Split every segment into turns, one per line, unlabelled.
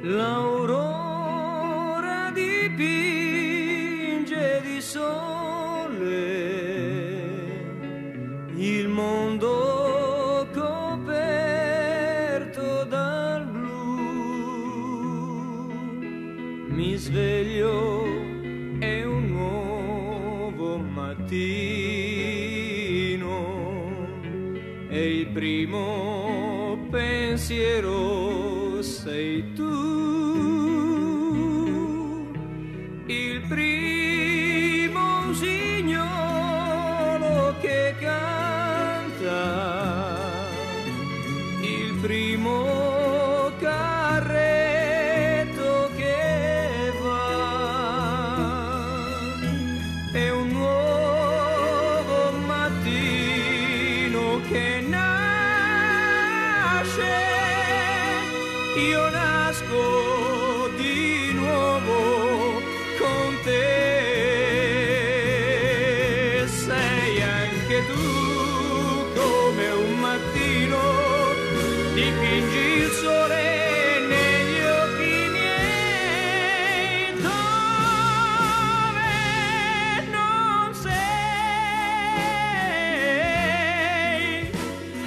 L'aurora dipinge di sole il mondo coperto dal blu. Mi sveglio, è un nuovo mattino e il primo pensiero sei tu. Il primo usignolo che canta, il primo carretto che va, è un nuovo mattino che nasce, io nasco di nuovo con te. Sei anche tu come un mattino, dipingi il sole negli occhi miei, dove non sei,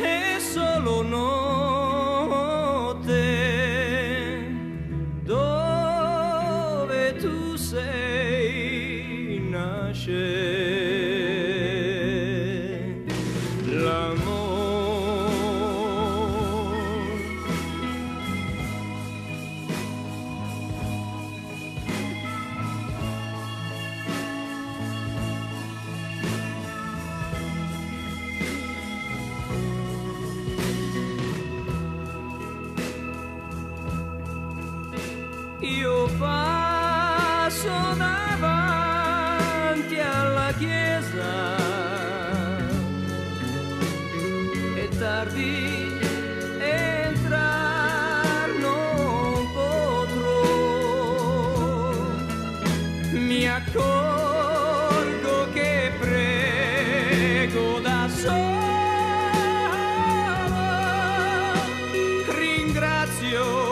è solo notte, dove tu sei nasce l'amore. Io passo davanti alla chiesa, è tardi, entrar non potrò, mi accorgo che prego da solo, ringrazio